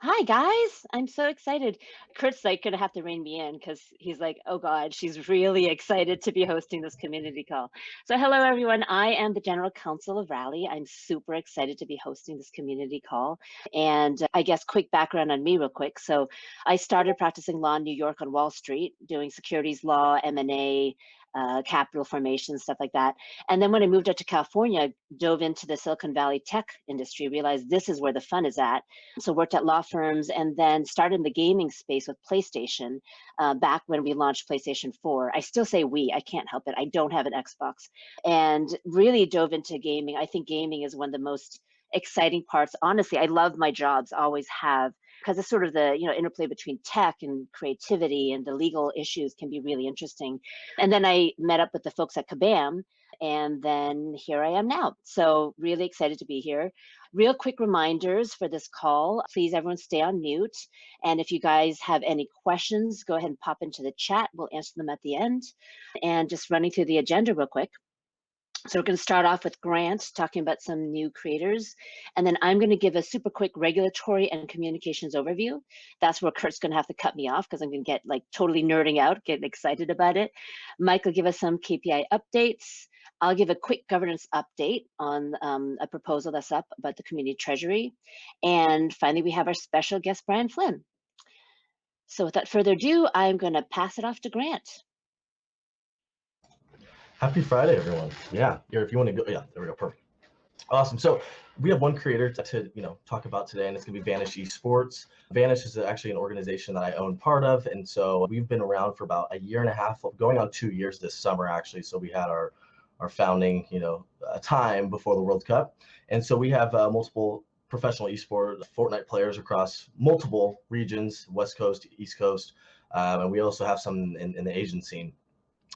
Hi guys, I'm so excited. Kurt's like gonna have to rein me in because he's like, oh God, she's really excited to be hosting this community call. So hello everyone, I am the General Counsel of Rally. I'm super excited to be hosting this community call. And I guess quick background on me real quick. So I started practicing law in New York on Wall Street, doing securities law, M&A, capital formation, stuff like that. And then when I moved out to California, I dove into the Silicon Valley tech industry, realized this is where the fun is at. So worked at law firms and then started in the gaming space with PlayStation back when we launched PlayStation 4. I still say we, I can't help it. I don't have an Xbox. And really dove into gaming. I think gaming is one of the most exciting parts. Honestly, I love my jobs, always have, because it's sort of the interplay between tech and creativity and the legal issues can be really interesting. And then I met up with the folks at Kabam, and then here I am now. So really excited to be here. Real quick reminders for this call. Please, everyone stay on mute. And if you guys have any questions, go ahead and pop into the chat. We'll answer them at the end. And just running through the agenda real quick. So we're going to start off with Grant talking about some new creators. And then I'm going to give a super quick regulatory and communications overview. That's where Kurt's going to have to cut me off because I'm going to get like totally nerding out, getting excited about it. Mike will give us some KPI updates. I'll give a quick governance update on a proposal that's up about the community treasury. And finally, we have our special guest, Bryan Flynn. So without further ado, I'm going to pass it off to Grant. Happy Friday, everyone. Yeah, if you want to go, yeah, there we go, perfect. Awesome. So we have one creator to talk about today, and it's going to be Vanish Esports. Vanish is actually an organization that I own part of, and so we've been around for about a year and a half, going on 2 years this summer, actually. So we had our founding, time before the World Cup, and so we have multiple professional esports Fortnite players across multiple regions, West Coast, East Coast, and we also have some in the Asian scene.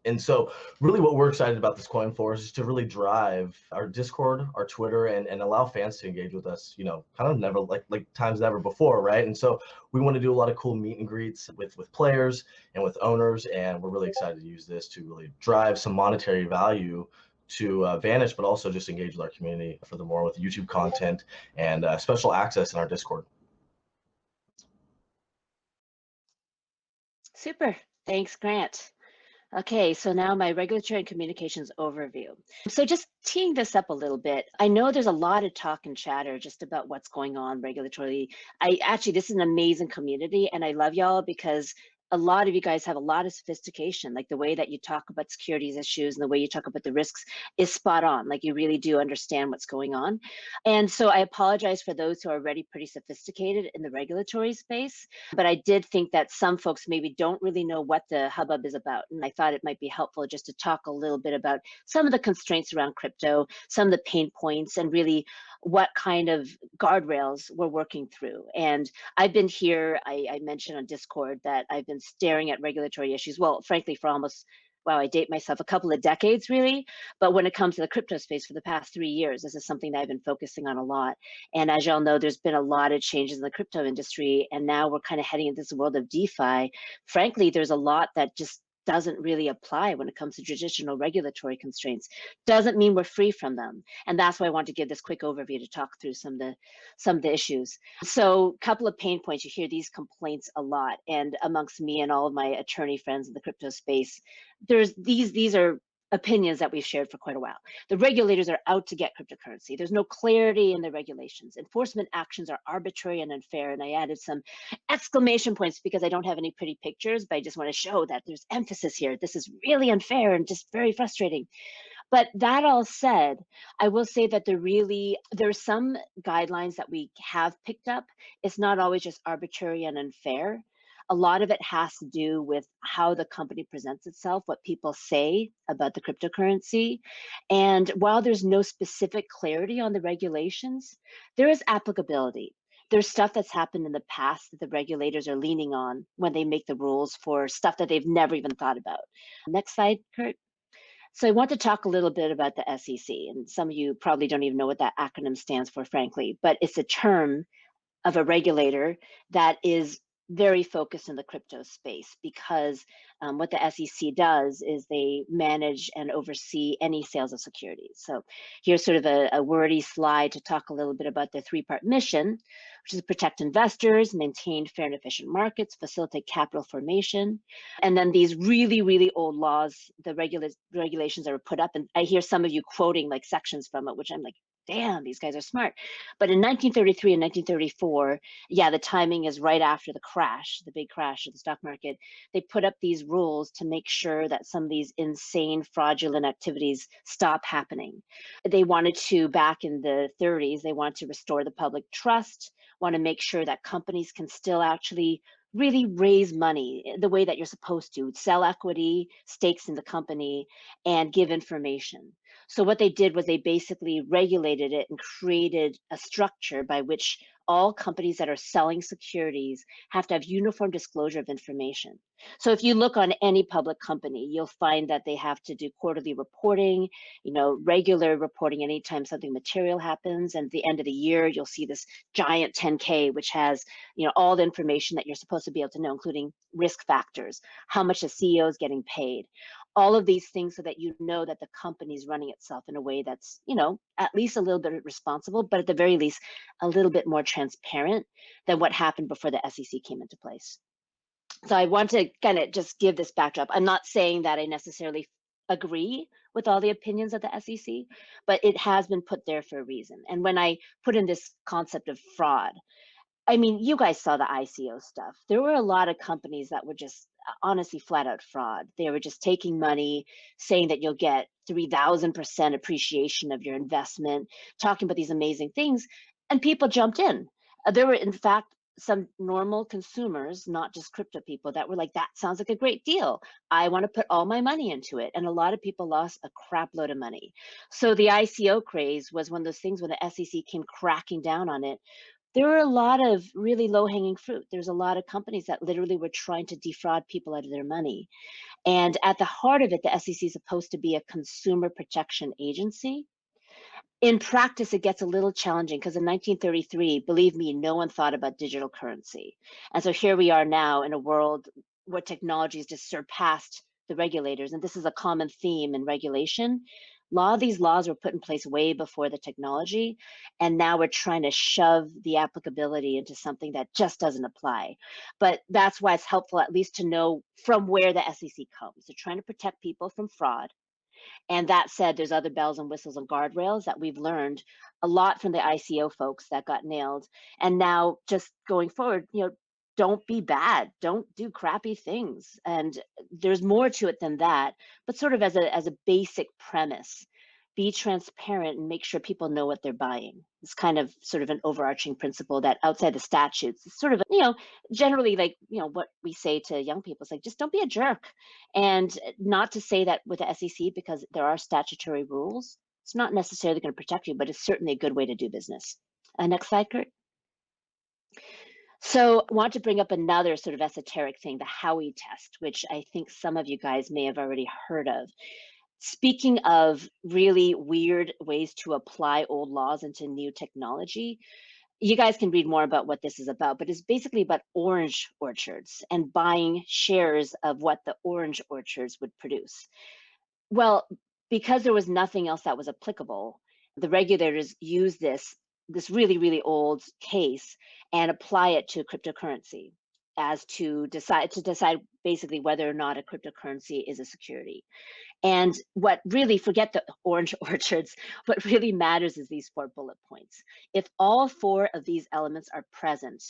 And so really what we're excited about this coin for is to really drive our Discord, our Twitter, and allow fans to engage with us, kind of never like times never before, right? And so we want to do a lot of cool meet and greets with players and with owners, and we're really excited to use this to really drive some monetary value to Vanish, but also just engage with our community furthermore with YouTube content and special access in our Discord. Super. Thanks, Grant. Okay, so now my regulatory and communications overview. So just teeing this up a little bit, I know there's a lot of talk and chatter just about what's going on regulatorily. This is an amazing community and I love y'all because a lot of you guys have a lot of sophistication, like the way that you talk about securities issues and the way you talk about the risks is spot on. Like you really do understand what's going on. And so I apologize for those who are already pretty sophisticated in the regulatory space, but I did think that some folks maybe don't really know what the hubbub is about. And I thought it might be helpful just to talk a little bit about some of the constraints around crypto, some of the pain points, and really what kind of guardrails we're working through. And I've been here, I mentioned on Discord that I've been staring at regulatory issues, well, frankly, for almost, wow, I date myself, a couple of decades really. But when it comes to the crypto space for the past 3 years, this is something that I've been focusing on a lot. And as y'all know, there's been a lot of changes in the crypto industry. And now we're kind of heading into this world of DeFi. Frankly, there's a lot that just doesn't really apply when it comes to traditional regulatory constraints. Doesn't mean we're free from them. And that's why I want to give this quick overview to talk through some of the issues. So a couple of pain points, you hear these complaints a lot. And amongst me and all of my attorney friends in the crypto space, there's these are opinions that we've shared for quite a while. The regulators are out to get cryptocurrency. There's no clarity in the regulations. Enforcement actions are arbitrary and unfair. And I added some exclamation points because I don't have any pretty pictures, but I just want to show that there's emphasis here. This is really unfair and just very frustrating. But that all said, I will say that there's some guidelines that we have picked up. It's not always just arbitrary and unfair. A lot of it has to do with how the company presents itself, what people say about the cryptocurrency. And while there's no specific clarity on the regulations, there is applicability. There's stuff that's happened in the past that the regulators are leaning on when they make the rules for stuff that they've never even thought about. Next slide, Kurt. So I want to talk a little bit about the SEC, and some of you probably don't even know what that acronym stands for, frankly, but it's a term of a regulator that is very focused in the crypto space because what the SEC does is they manage and oversee any sales of securities. So here's sort of a wordy slide to talk a little bit about their three-part mission, which is protect investors, maintain fair and efficient markets, facilitate capital formation. And then these really, really old laws, the regulations that were put up, and I hear some of you quoting like sections from it, which I'm like, damn, these guys are smart. But in 1933 and 1934, yeah, the timing is right after the crash, the big crash of the stock market. They put up these rules to make sure that some of these insane fraudulent activities stop happening. They wanted to, back in the 30s, they wanted to restore the public trust, want to make sure that companies can still actually really raise money the way that you're supposed to, sell equity, stakes in the company, and give information. So what they did was they basically regulated it and created a structure by which all companies that are selling securities have to have uniform disclosure of information. So if you look on any public company, you'll find that they have to do quarterly reporting, regular reporting anytime something material happens. And at the end of the year, you'll see this giant 10K, which has, all the information that you're supposed to be able to know, including risk factors, how much the CEO is getting paid, all of these things, so that you know that the company is running itself in a way that's, at least a little bit responsible, but at the very least, a little bit more transparent than what happened before the SEC came into place. So I want to kind of just give this backdrop. I'm not saying that I necessarily agree with all the opinions of the SEC, but it has been put there for a reason. And when I put in this concept of fraud, I mean, you guys saw the ICO stuff. There were a lot of companies that were just honestly flat out fraud. They were just taking money, saying that you'll get 3,000% appreciation of your investment, talking about these amazing things, and people jumped in. There were, in fact, some normal consumers, not just crypto people, that were like, that sounds like a great deal. I want to put all my money into it. And a lot of people lost a crap load of money. So the ICO craze was one of those things when the SEC came cracking down on it. There were a lot of really low hanging fruit. There's a lot of companies that literally were trying to defraud people out of their money. And at the heart of it, the SEC is supposed to be a consumer protection agency. In practice, it gets a little challenging because in 1933, believe me, no one thought about digital currency. And so here we are now in a world where technology has just surpassed the regulators. And this is a common theme in regulation. A lot of these laws were put in place way before the technology. And now we're trying to shove the applicability into something that just doesn't apply. But that's why it's helpful at least to know from where the SEC comes. They're trying to protect people from fraud. And that said, there's other bells and whistles and guardrails that we've learned a lot from the ICO folks that got nailed. And now just going forward, don't be bad, don't do crappy things. And there's more to it than that, but sort of as a basic premise, be transparent and make sure people know what they're buying. It's kind of sort of an overarching principle that outside the statutes, it's sort of, generally like, what we say to young people is like, just don't be a jerk. And not to say that with the SEC, because there are statutory rules, it's not necessarily going to protect you, but it's certainly a good way to do business. Next slide, Kurt. So I want to bring up another sort of esoteric thing, the Howey test, which I think some of you guys may have already heard of. Speaking of really weird ways to apply old laws into new technology, you guys can read more about what this is about, but it's basically about orange orchards and buying shares of what the orange orchards would produce. Well, because there was nothing else that was applicable, the regulators use this really, really old case and apply it to cryptocurrency as to decide basically whether or not a cryptocurrency is a security. And what really, forget the orange orchards, what really matters is these 4 bullet points. If all 4 of these elements are present,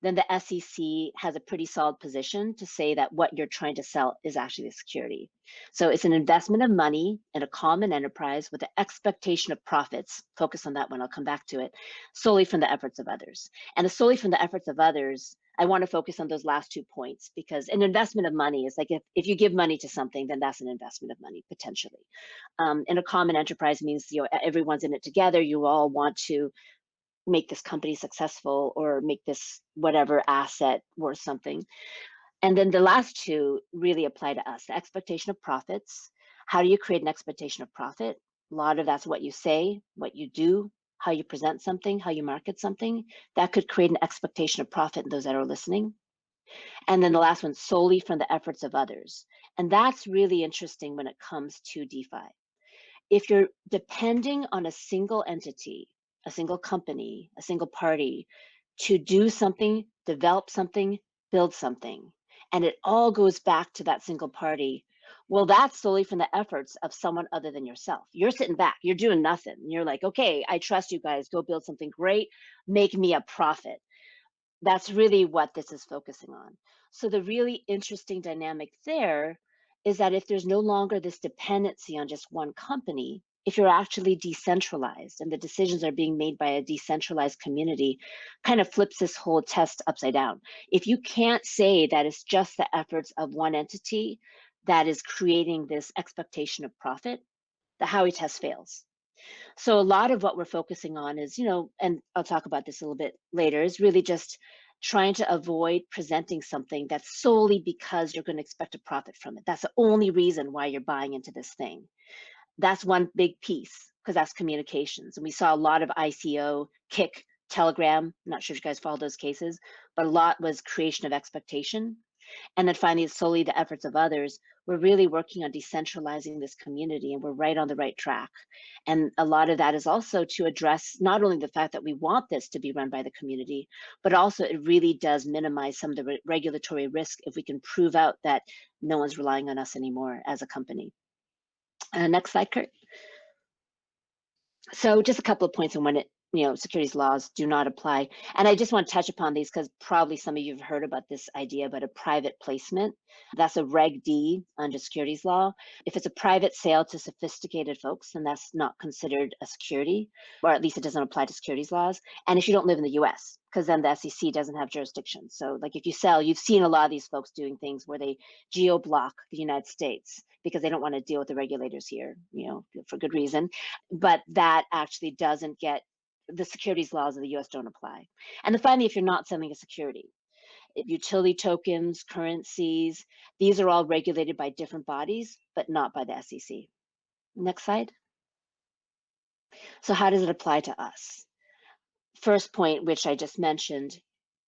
then the SEC has a pretty solid position to say that what you're trying to sell is actually a security. So it's an investment of money in a common enterprise with the expectation of profits. Focus on that one, I'll come back to it, solely from the efforts of others. And the solely from the efforts of others, I want to focus on those last 2 points, because an investment of money is like if you give money to something, then that's an investment of money potentially. And a common enterprise means everyone's in it together. You all want to make this company successful or make this whatever asset worth something. And then the last 2 really apply to us, the expectation of profits. How do you create an expectation of profit? A lot of that's what you say, what you do, how you present something, how you market something. That could create an expectation of profit in those that are listening. And then the last one, solely from the efforts of others. And that's really interesting when it comes to DeFi. If you're depending on a single entity, a single company, a single party to do something, develop something, build something, and it all goes back to that single party, well, that's solely from the efforts of someone other than yourself. You're sitting back, you're doing nothing. You're like, okay, I trust you guys, go build something great, make me a profit. That's really what this is focusing on. So the really interesting dynamic there is that if there's no longer this dependency on just one company, if you're actually decentralized and the decisions are being made by a decentralized community, kind of flips this whole test upside down. If you can't say that it's just the efforts of one entity that is creating this expectation of profit, the Howey test fails. So a lot of what we're focusing on is, and I'll talk about this a little bit later, is really just trying to avoid presenting something that's solely because you're going to expect a profit from it. That's the only reason why you're buying into this thing. That's one big piece because that's communications. And we saw a lot of ICO, Kick, Telegram. I'm not sure if you guys follow those cases, but a lot was creation of expectation. And then finally, solely the efforts of others. We're really working on decentralizing this community, and we're right on the right track. And a lot of that is also to address not only the fact that we want this to be run by the community, but also it really does minimize some of the regulatory risk if we can prove out that no one's relying on us anymore as a company. Next slide, Kurt. So just a couple of points on when securities laws do not apply. And I just want to touch upon these because probably some of you have heard about this idea about a private placement. That's a Reg D under securities law. If it's a private sale to sophisticated folks, then that's not considered a security, or at least it doesn't apply to securities laws. And if you don't live in the US, because then the SEC doesn't have jurisdiction. So like if you sell, you've seen a lot of these folks doing things where they geo-block the United States because they don't want to deal with the regulators here, for good reason. But that actually doesn't get, the securities laws of the US don't apply. And then finally, if you're not selling a security, utility tokens, currencies, these are all regulated by different bodies, but not by the SEC. Next slide. So how does it apply to us? First point, which I just mentioned,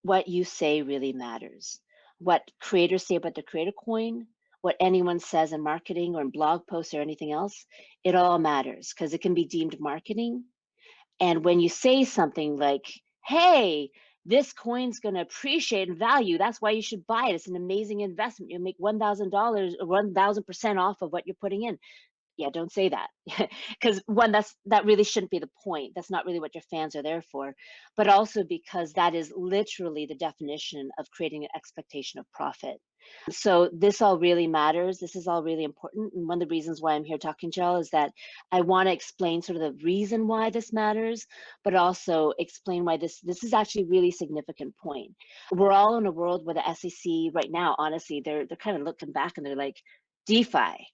what you say really matters. What creators say about the creator coin, what anyone says in marketing or in blog posts or anything else, it all matters because it can be deemed marketing. And when you say something like, hey, this coin's going to appreciate in value, that's why you should buy it. It's an amazing investment. You'll make $1,000 or 1,000% off of what you're putting in. Yeah, don't say that. Because one, that really shouldn't be the point. That's not really what your fans are there for. But also because that is literally the definition of creating an expectation of profit. So this all really matters. This is all really important. And one of the reasons why I'm here talking to y'all is that I want to explain sort of the reason why this matters, but also explain why this is actually a really significant point. We're all in a world where the SEC right now, honestly, they're kind of looking back and they're like, DeFi,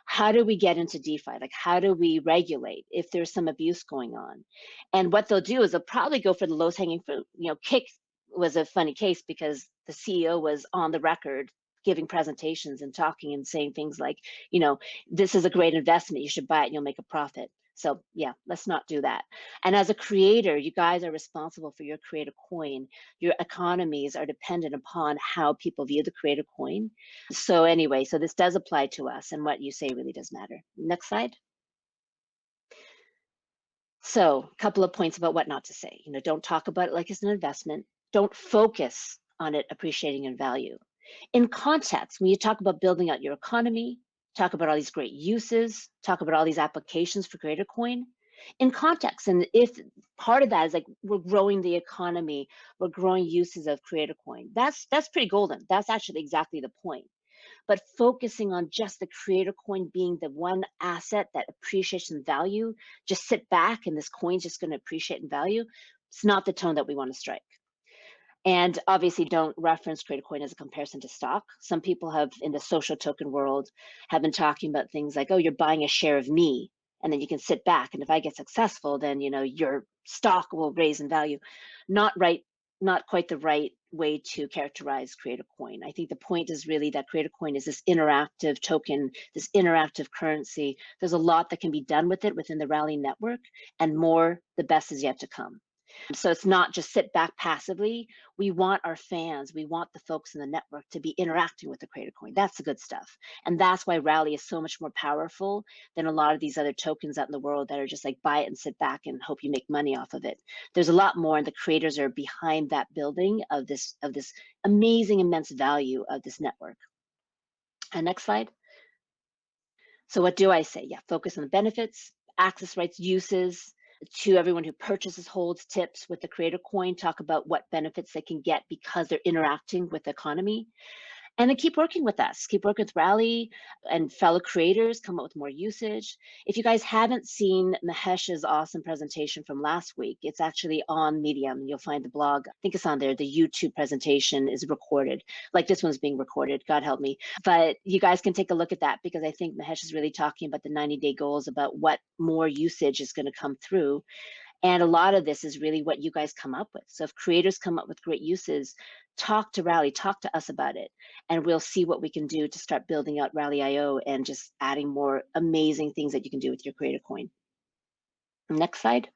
how do we get into DeFi? Like, how do we regulate if there's some abuse going on? And what they'll do is they'll probably go for the lowest hanging fruit. Kick was a funny case because the CEO was on the record giving presentations and talking and saying things like, this is a great investment. You should buy it and you'll make a profit. So yeah, let's not do that. And as a creator, you guys are responsible for your creator coin. Your economies are dependent upon how people view the creator coin. So anyway, so this does apply to us, and what you say really does matter. Next slide. So a couple of points about what not to say. Don't talk about it like it's an investment. Don't focus on it appreciating in value. In context, when you talk about building out your economy, talk about all these great uses, talk about all these applications for Creator Coin, in context, and if part of that is like we're growing the economy, we're growing uses of Creator Coin, that's pretty golden. That's actually exactly the point. But focusing on just the creator coin being the one asset that appreciates in value, just sit back and this coin's just going to appreciate in value, it's not the tone that we want to strike. And obviously don't reference creator coin as a comparison to stock. Some people have, in the social token world, have been talking about things like, oh, you're buying a share of me, and then you can sit back, and if I get successful, then your stock will raise in value. Not quite the right way to characterize creator coin. I think the point is really that creator coin is this interactive token, this interactive currency. There's a lot that can be done with it within the Rally network, and more, the best is yet to come. So it's not just sit back passively. We want our fans, we want the folks in the network to be interacting with the Creator Coin. That's the good stuff. And that's why Rally is so much more powerful than a lot of these other tokens out in the world that are just like buy it and sit back and hope you make money off of it. There's a lot more, and the creators are behind that building of this amazing, immense value of this network. And next slide. So what do I say? Yeah, focus on the benefits, access rights, uses. To everyone who purchases, holds, tips with the Creator Coin, talk about what benefits they can get because they're interacting with the economy. And then keep working with us. Keep working with Rally and fellow creators, come up with more usage. If you guys haven't seen Mahesh's awesome presentation from last week, it's actually on Medium. You'll find the blog. I think it's on there. The YouTube presentation is recorded. Like this one's being recorded, God help me. But you guys can take a look at that because I think Mahesh is really talking about the 90-day goals, about what more usage is going to come through. And a lot of this is really what you guys come up with. So if creators come up with great uses, talk to Rally, talk to us about it, and we'll see what we can do to start building out Rally.io and just adding more amazing things that you can do with your Creator Coin. Next slide.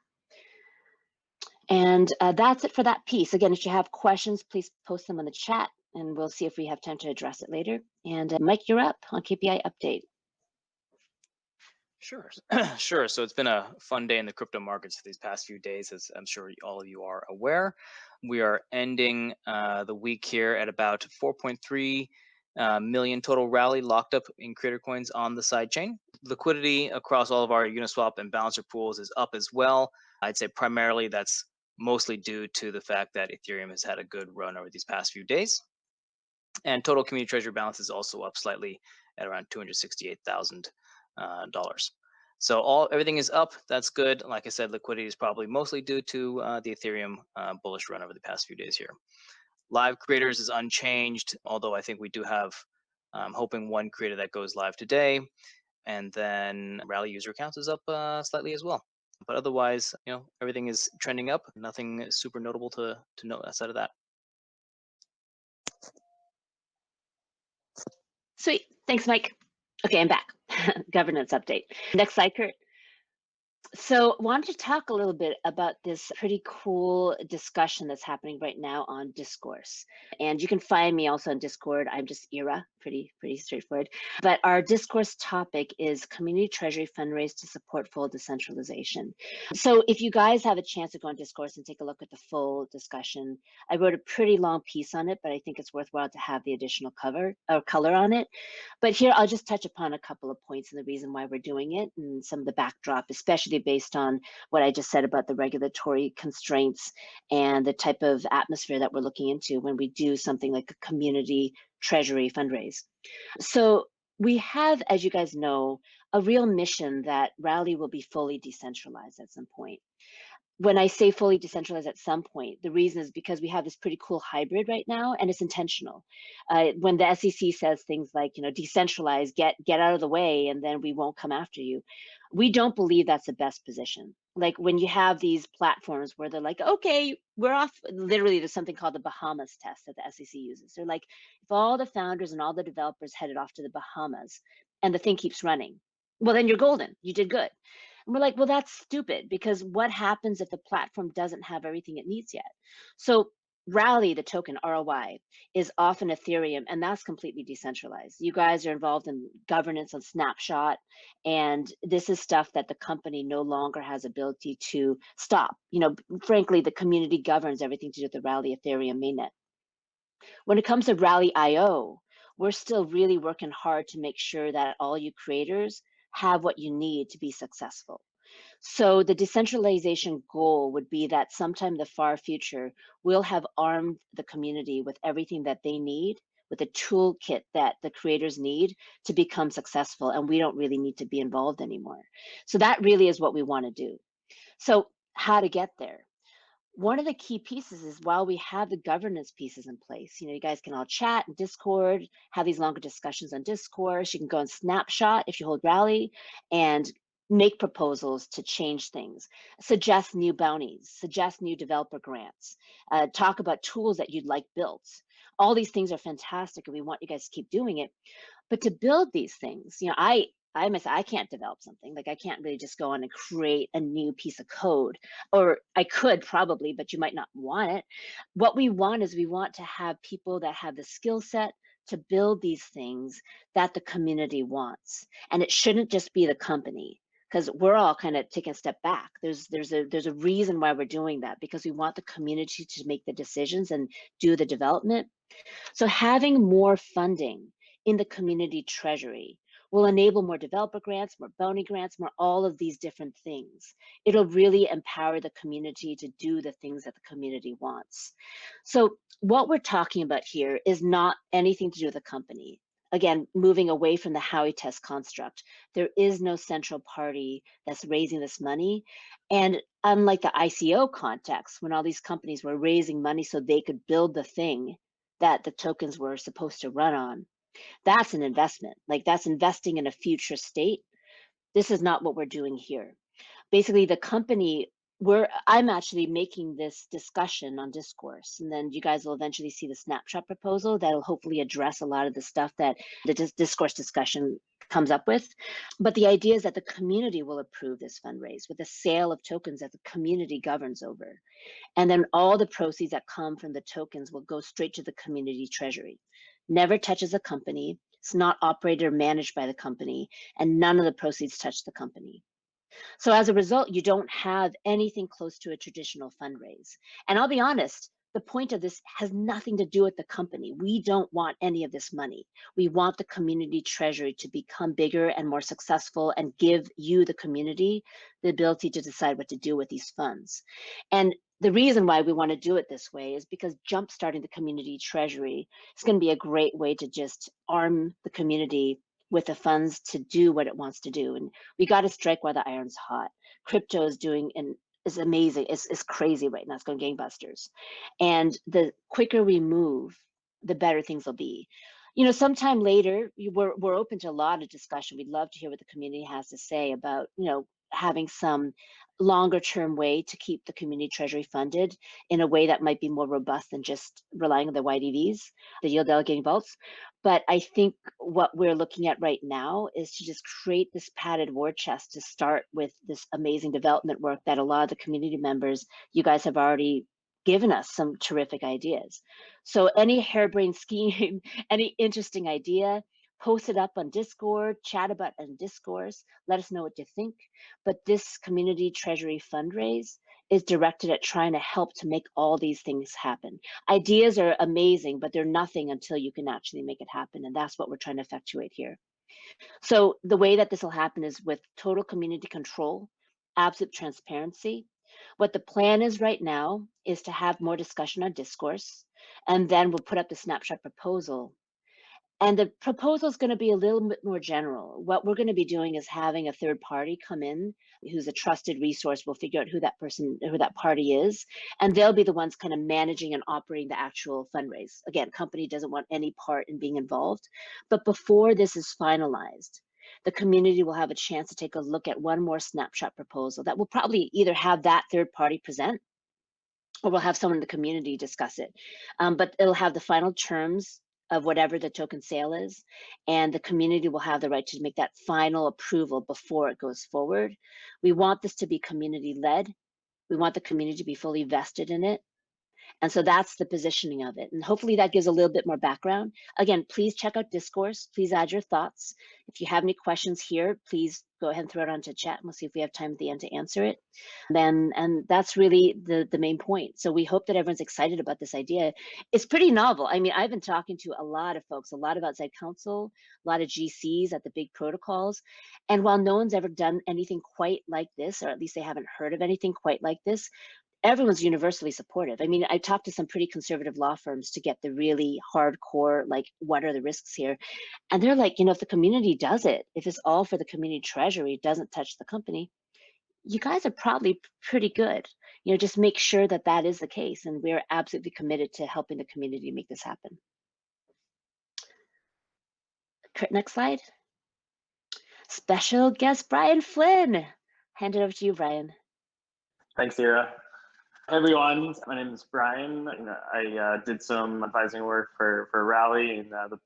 And that's it for that piece. Again, if you have questions, please post them in the chat, and we'll see if we have time to address it later. And Mike, you're up on KPI update. Sure. Sure. So it's been a fun day in the crypto markets for these past few days, as I'm sure all of you are aware. We are ending the week here at about 4.3 million total Rally locked up in Creator Coins on the sidechain. Liquidity across all of our Uniswap and Balancer pools is up as well. I'd say primarily that's mostly due to the fact that Ethereum has had a good run over these past few days. And total community treasury balance is also up slightly at around $268,000. So everything is up. That's good. Like I said, liquidity is probably mostly due to the Ethereum bullish run over the past few days here. Live creators is unchanged, although I think we do have, hoping one creator that goes live today, and then Rally user accounts is up slightly as well. But otherwise, everything is trending up. Nothing super notable to note outside of that. Sweet. Thanks, Mike. Okay, I'm back. Governance update. Next slide, Kurt. So wanted to talk a little bit about this pretty cool discussion that's happening right now on Discourse. And you can find me also on Discord. I'm just Ira, pretty straightforward. But our Discourse topic is community treasury fundraise to support full decentralization. So if you guys have a chance to go on Discourse and take a look at the full discussion, I wrote a pretty long piece on it, but I think it's worthwhile to have the additional color on it. But here I'll just touch upon a couple of points and the reason why we're doing it and some of the backdrop, especially based on what I just said about the regulatory constraints and the type of atmosphere that we're looking into when we do something like a community treasury fundraise. So we have, as you guys know, a real mission that Rally will be fully decentralized at some point. When I say fully decentralized at some point, the reason is because we have this pretty cool hybrid right now, and it's intentional. When the SEC says things like, decentralize, get out of the way, and then we won't come after you, we don't believe that's the best position. Like when you have these platforms where they're like, okay, we're off. Literally, there's something called the Bahamas test that the SEC uses. They're like, if all the founders and all the developers headed off to the Bahamas and the thing keeps running, well, then you're golden. You did good. And we're like, well, that's stupid, because what happens if the platform doesn't have everything it needs yet? So Rally, the token ROI, is off in Ethereum, and that's completely decentralized. You guys are involved in governance on Snapshot, and this is stuff that the company no longer has ability to stop. Frankly, the community governs everything to do with the Rally Ethereum mainnet. When it comes to Rally.io, we're still really working hard to make sure that all you creators have what you need to be successful. So the decentralization goal would be that sometime in the far future, we'll have armed the community with everything that they need, with a toolkit that the creators need to become successful, and we don't really need to be involved anymore. So that really is what we want to do. So how to get there? One of the key pieces is, while we have the governance pieces in place, you guys can all chat in Discord, have these longer discussions on Discourse. You can go on Snapshot if you hold Rally and make proposals to change things, suggest new bounties, suggest new developer grants, talk about tools that you'd like built. All these things are fantastic, and we want you guys to keep doing it. But to build these things, I I can't develop something. Like I can't really just go on and create a new piece of code, or I could probably, but you might not want it. What we want is we want to have people that have the skill set to build these things that the community wants. And it shouldn't just be the company, because we're all kind of taking a step back. There's a reason why we're doing that, because we want the community to make the decisions and do the development. So having more funding in the community treasury will enable more developer grants, more bounty grants, more all of these different things. It'll really empower the community to do the things that the community wants. So what we're talking about here is not anything to do with the company. Again, moving away from the Howey test construct, there is no central party that's raising this money. And unlike the ICO context, when all these companies were raising money so they could build the thing that the tokens were supposed to run on, that's an investment. Like that's investing in a future state. This is not what we're doing here. Basically, the company, I'm actually making this discussion on discourse, and then you guys will eventually see the snapshot proposal that'll hopefully address a lot of the stuff that the discourse discussion comes up with. But the idea is that the community will approve this fundraise with a sale of tokens that the community governs over. And then all the proceeds that come from the tokens will go straight to the community treasury. Never touches a company. It's not operated or managed by the company, and none of the proceeds touch the company. So as a result, you don't have anything close to a traditional fundraise. And I'll be honest, the point of this has nothing to do with the company. We don't want any of this money. We want the community treasury to become bigger and more successful and give you, the community, the ability to decide what to do with these funds. And the reason why we want to do it this way is because jumpstarting the community treasury is going to be a great way to just arm the community with the funds to do what it wants to do. And we got to strike while the iron's hot. Crypto is doing and is amazing. It's crazy right now. It's going gangbusters. And the quicker we move, the better things will be. You know, sometime later, we're open to a lot of discussion. We'd love to hear what the community has to say about, you know, having some longer term way to keep the community treasury funded in a way that might be more robust than just relying on the YDVs, the yield delegating vaults. But I think what we're looking at right now is to just create this padded war chest to start with this amazing development work that a lot of the community members, you guys have already given us some terrific ideas. So any harebrained scheme, any interesting idea, post it up on Discord, chat about it on Discourse, let us know what you think. But this community treasury fundraise is directed at trying to help to make all these things happen. Ideas are amazing, but they're nothing until you can actually make it happen. And that's what we're trying to effectuate here. So the way that this will happen is with total community control, absolute transparency. What the plan is right now is to have more discussion on discourse, and then we'll put up the snapshot proposal. And the proposal is going to be a little bit more general. What we're going to be doing is having a third party come in who's a trusted resource. We'll figure out who that party is, and they'll be the ones kind of managing and operating the actual fundraise. Again, company doesn't want any part in being involved. But before this is finalized, the community will have a chance to take a look at one more snapshot proposal that will probably either have that third party present, or we'll have someone in the community discuss it. But it'll have the final terms of whatever the token sale is, and the community will have the right to make that final approval before it goes forward. We want this to be community led. We want the community to be fully vested in it. And so that's the positioning of it. And hopefully that gives a little bit more background. Again, please check out Discourse. Please add your thoughts. If you have any questions here, please go ahead and throw it onto chat, and we'll see if we have time at the end to answer it. And that's really the main point. So we hope that everyone's excited about this idea. It's pretty novel. I mean, I've been talking to a lot of folks, a lot of outside counsel, a lot of GCs at the big protocols. And while no one's ever done anything quite like this, or at least they haven't heard of anything quite like this, everyone's universally supportive. I mean, I talked to some pretty conservative law firms to get the really hardcore, like, what are the risks here? And they're like, you know, if the community does it, if it's all for the community treasury, it doesn't touch the company, you guys are probably pretty good. You know, just make sure that that is the case. And we're absolutely committed to helping the community make this happen. Next slide. Special guest, Bryan Flynn. Hand it over to you, Bryan. Thanks, Ira. Hey everyone, my name is Bryan. I did some advising work for Rally in the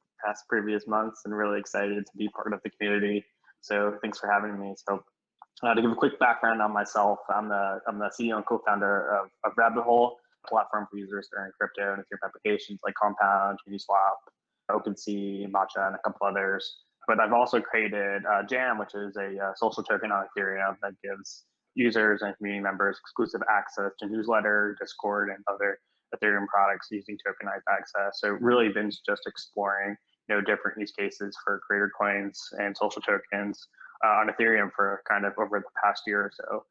previous months, and really excited to be part of the community So thanks for having me. So to give a quick background on myself, I'm the CEO and co-founder of Rabbit Hole, a platform for users to earn crypto and Ethereum applications like Compound, Uniswap, OpenSea, Matcha, and a couple others. But I've also created Jam, which is a social token on Ethereum that gives users and community members exclusive access to newsletter, Discord, and other Ethereum products using tokenized access. So really been just exploring different use cases for creator coins and social tokens on Ethereum for kind of over the past year or so.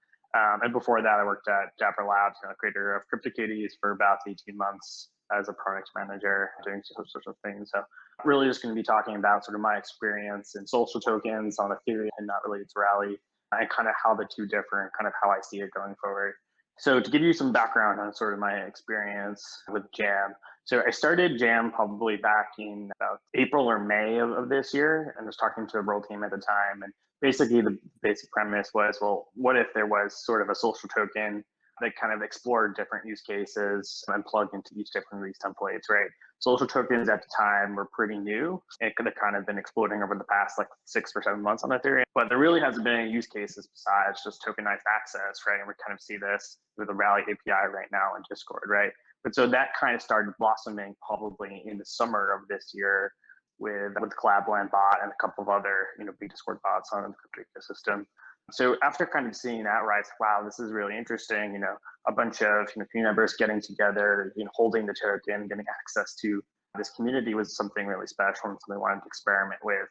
And before that, I worked at Dapper Labs, creator of CryptoKitties, for about 18 months as a product manager, doing sorts of things. So really just going to be talking about sort of my experience in social tokens on Ethereum and not related to Rally, and kind of how the two differ and kind of how I see it going forward. So to give you some background on sort of my experience with Jam. So I started Jam probably back in about April or May of this year, and was talking to a World team at the time. And basically the basic premise was, well, what if there was sort of a social token that kind of explored different use cases and plugged into each different of these templates, right? Social tokens at the time were pretty new. It could have kind of been exploding over the past like 6 or 7 months on Ethereum, but there really hasn't been any use cases besides just tokenized access, right? And we kind of see this with the Rally API right now in Discord, right? But so that kind of started blossoming probably in the summer of this year with Collabland bot and a couple of other, big Discord bots on the crypto ecosystem. So after kind of seeing that, right, wow, this is really interesting. A bunch of community members getting together, holding the token, getting access to this community was something really special and something I wanted to experiment with.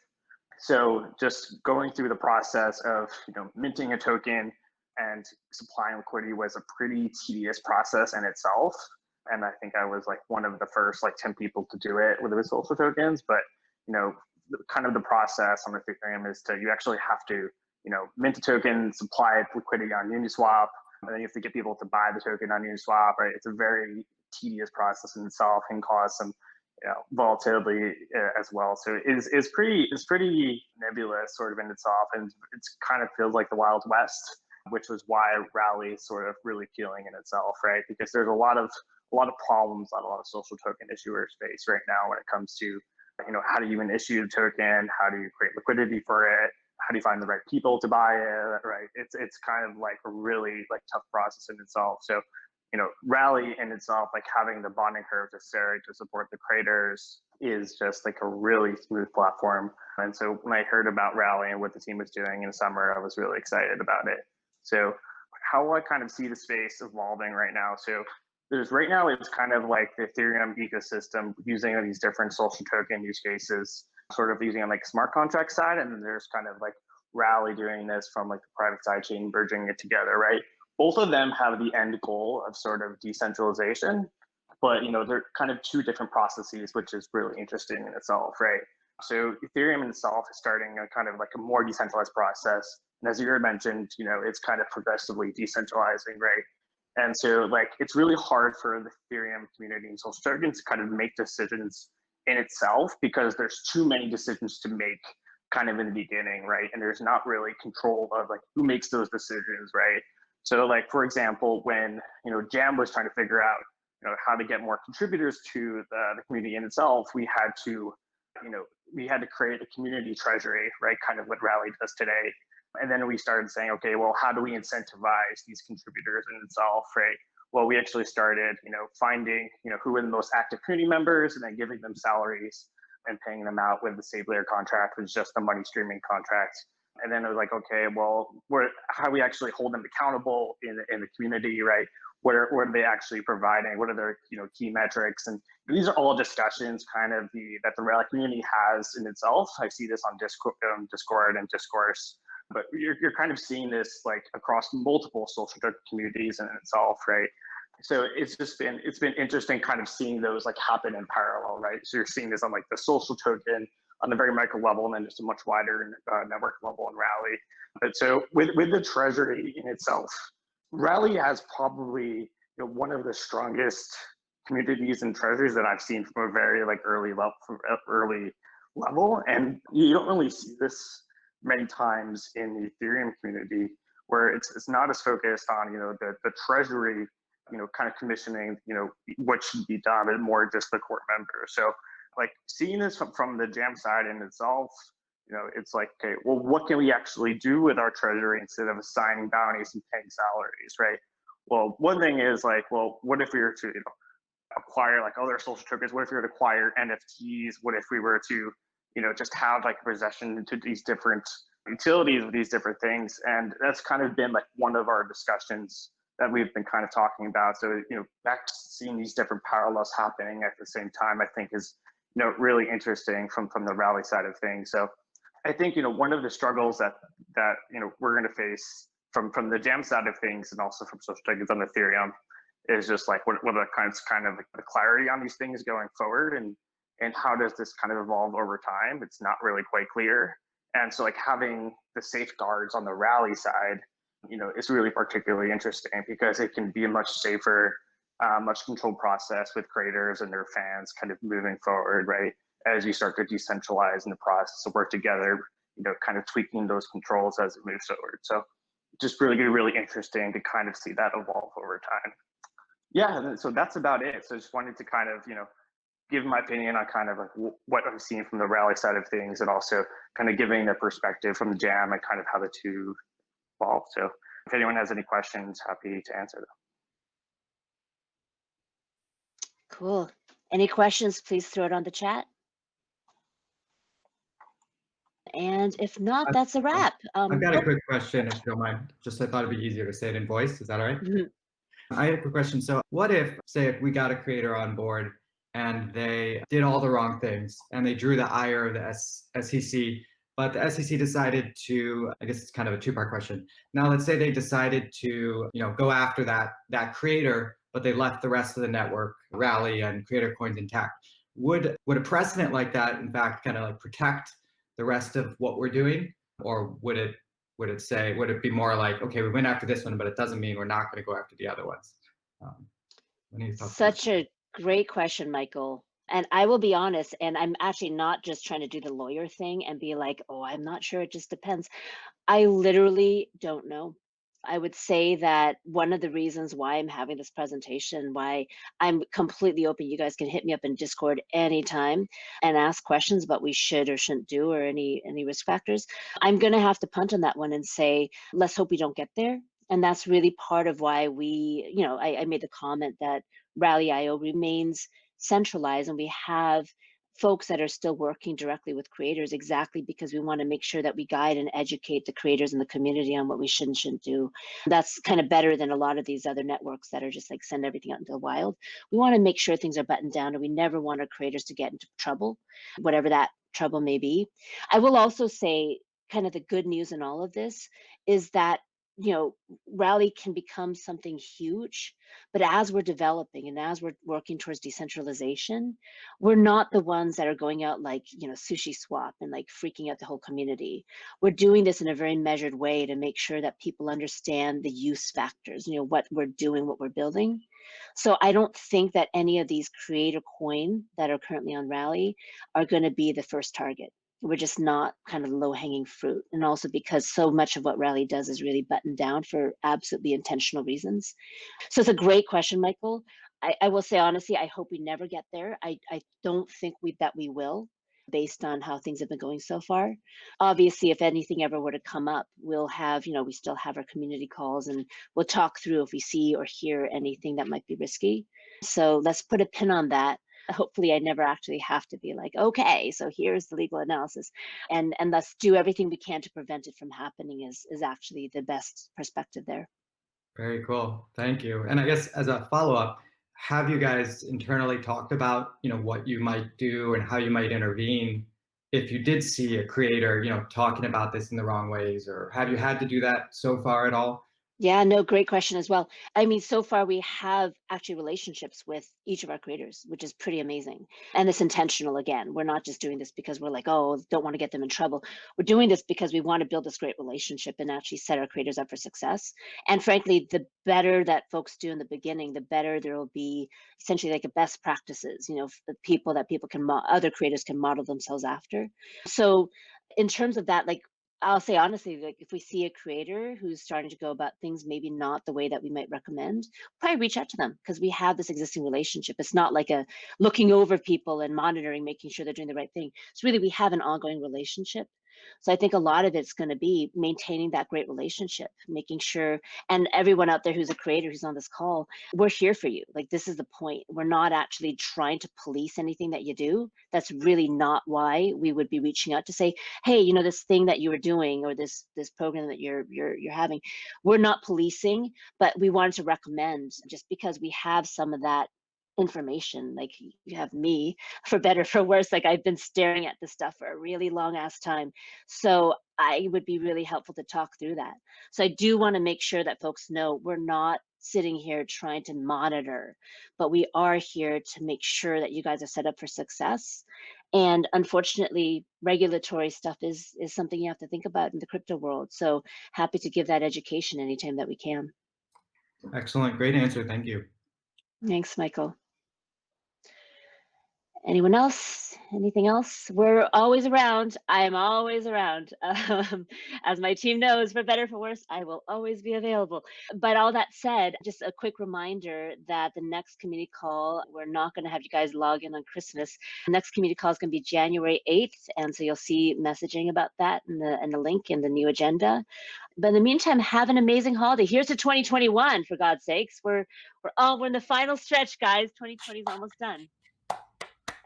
So just going through the process of minting a token and supplying liquidity was a pretty tedious process in itself. And I think I was like one of the first 10 people to do it with social tokens. But kind of the process on Ethereum is you actually have to mint a token, supply liquidity on Uniswap, and then you have to get people to buy the token on Uniswap, right? It's a very tedious process in itself and cause some volatility as well. So it's pretty nebulous sort of in itself, and it's kind of feels like the Wild West, which was why Rally is sort of really appealing in itself, right? Because there's a lot of problems that a lot of social token issuers face right now when it comes to how do you even issue the token, how do you create liquidity for it, how do you find the right people to buy it, right? It's kind of like a really tough process in itself. So, Rally in itself, having the bonding curve necessary to support the creators is just a really smooth platform. And so when I heard about Rally and what the team was doing in the summer, I was really excited about it. So how I kind of see the space evolving right now. So right now it's kind of like the Ethereum ecosystem using these different social token use cases, sort of using on smart contract side, and then there's kind of Rally doing this from the private side chain, merging it together, right? Both of them have the end goal of sort of decentralization, but they're kind of two different processes, which is really interesting in itself, right? So Ethereum in itself is starting a kind of a more decentralized process, and as you mentioned, it's kind of progressively decentralizing, right? And so it's really hard for the Ethereum community and social tokens to kind of make decisions in itself, because there's too many decisions to make kind of in the beginning, right? And there's not really control of who makes those decisions, right? So for example, when Jam was trying to figure out how to get more contributors to the community in itself, we had to create a community treasury, right? Kind of what Rally does today. And then we started saying, okay, well, how do we incentivize these contributors in itself, right? Well, we actually started, finding, who were the most active community members and then giving them salaries and paying them out with the Save Layer contract, which is just a money streaming contract. And then it was okay, well, how do we actually hold them accountable in the community, right? What are they actually providing? What are their key metrics? And these are all discussions kind of that the Rally community has in itself. I see this on Discord and Discourse. But you're kind of seeing this across multiple social communities in itself, right? So it's been interesting kind of seeing those happen in parallel, right? So you're seeing this on the social token on a very micro level, and then just a much wider network level in Rally. But so with the Treasury in itself, Rally has probably one of the strongest communities and treasuries that I've seen from a very early level, and you don't really see this many times in the Ethereum community, where it's not as focused on the treasury kind of commissioning what should be done, but more just the core members. So seeing this from the Jam side in itself, it's like, okay, well, what can we actually do with our treasury instead of assigning bounties and paying salaries, right? Well, one thing is like, well, what if we were to, acquire like other social tokens? What if we were to acquire NFTs? What if we were to, just have like possession into these different utilities with these different things? And that's kind of been like one of our discussions that we've been kind of talking about. So, back to seeing these different parallels happening at the same time, I think is, really interesting from the rally side of things. So I think, one of the struggles that we're going to face from the jam side of things and also from social tokens on Ethereum is just like what are kind of the clarity on these things going forward, and how does this kind of evolve over time? It's not really quite clear. And so like having the safeguards on the rally side, is really particularly interesting because it can be a much safer, much controlled process with creators and their fans kind of moving forward, right? As you start to decentralize in the process of work together, kind of tweaking those controls as it moves forward. So just really interesting to kind of see that evolve over time. Yeah, so that's about it. So just wanted to kind of, give my opinion on kind of like what I'm seeing from the rally side of things, and also kind of giving the perspective from the jam and kind of how the two evolve. So if anyone has any questions, happy to answer them. Cool. Any questions, please throw it on the chat. And if not, that's a wrap. I've got a quick question, if you don't mind. Just I thought it'd be easier to say it in voice. Is that all right? I have a quick question. So what if, say, if we got a creator on board and they did all the wrong things and they drew the ire of the SEC, but the SEC decided to, I guess it's kind of a two-part question. Now, let's say they decided to, go after that creator, but they left the rest of the network, Rally and Creator Coins, intact. Would a precedent like that, in fact, kind of like protect the rest of what we're doing? Or would it be more like, okay, we went after this one, but it doesn't mean we're not going to go after the other ones? Such a great question, Michael. And I will be honest, and I'm actually not just trying to do the lawyer thing and be like, oh, I'm not sure, it just depends. I literally don't know. I would say that one of the reasons why I'm having this presentation, why I'm completely open, you guys can hit me up in Discord anytime and ask questions about what we should or shouldn't do or any risk factors. I'm going to have to punt on that one and say, let's hope we don't get there. And that's really part of why we, I made the comment that Rally.io remains centralized, and we have folks that are still working directly with creators, exactly because we want to make sure that we guide and educate the creators and the community on what we should and shouldn't do. That's kind of better than a lot of these other networks that are just like send everything out into the wild. We want to make sure things are buttoned down, and we never want our creators to get into trouble, whatever that trouble may be. I will also say kind of the good news in all of this is that Rally can become something huge, but as we're developing and as we're working towards decentralization, we're not the ones that are going out like, sushi swap and like freaking out the whole community. We're doing this in a very measured way to make sure that people understand the use factors, what we're doing, what we're building. So I don't think that any of these creator coin that are currently on Rally are going to be the first target. We're just not kind of low-hanging fruit. And also because so much of what Rally does is really buttoned down for absolutely intentional reasons. So it's a great question, Michael. I will say, honestly, I hope we never get there. I don't think that we will, based on how things have been going so far. Obviously, if anything ever were to come up, we'll have, we still have our community calls, and we'll talk through if we see or hear anything that might be risky. So let's put a pin on that. Hopefully I never actually have to be like, okay, so here's the legal analysis, and let's do everything we can to prevent it from happening is actually the best perspective there. Very cool. Thank you. And I guess as a follow-up, have you guys internally talked about, what you might do and how you might intervene if you did see a creator, talking about this in the wrong ways? Or have you had to do that so far at all? Yeah, no, great question as well. I mean, so far we have actually relationships with each of our creators, which is pretty amazing. And it's intentional again. We're not just doing this because we're like, oh, don't want to get them in trouble. We're doing this because we want to build this great relationship and actually set our creators up for success. And frankly, the better that folks do in the beginning, the better there will be essentially like a best practices, the people that other creators can model themselves after. So in terms of that, like, I'll say honestly, like if we see a creator who's starting to go about things maybe not the way that we might recommend, probably reach out to them because we have this existing relationship. It's not like a looking over people and monitoring, making sure they're doing the right thing. It's really, we have an ongoing relationship. So I think a lot of it's going to be maintaining that great relationship, making sure, and everyone out there who's a creator who's on this call, we're here for you. Like, this is the point. We're not actually trying to police anything that you do. That's really not why we would be reaching out to say, hey, you know, this thing that you were doing, or this program that you're having, we're not policing, but we wanted to recommend, just because we have some of that information. Like, you have me, for better for worse, like I've been staring at this stuff for a really long ass time, so I would be really helpful to talk through that. So I do want to make sure that folks know we're not sitting here trying to monitor, but we are here to make sure that you guys are set up for success. And unfortunately, regulatory stuff is something you have to think about in the crypto world, so happy to give that education anytime that we can. Excellent. Great answer. Thank you. Thanks, Michael. Anyone else? Anything else? We're always around. I am always around. As my team knows, for better, for worse, I will always be available. But all that said, just a quick reminder that the next community call, we're not going to have you guys log in on Christmas. The next community call is going to be January 8th. And so you'll see messaging about that in the link in the new agenda. But in the meantime, have an amazing holiday. Here's to 2021, for God's sakes. We're in the final stretch, guys. 2020 is almost done.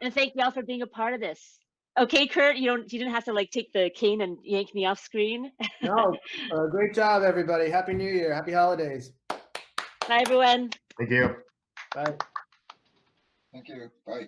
And thank y'all for being a part of this. Okay, Kurt, you didn't have to like take the cane and yank me off screen. No, great job, everybody. Happy New Year. Happy holidays. Bye, everyone. Thank you. Bye. Thank you. Bye.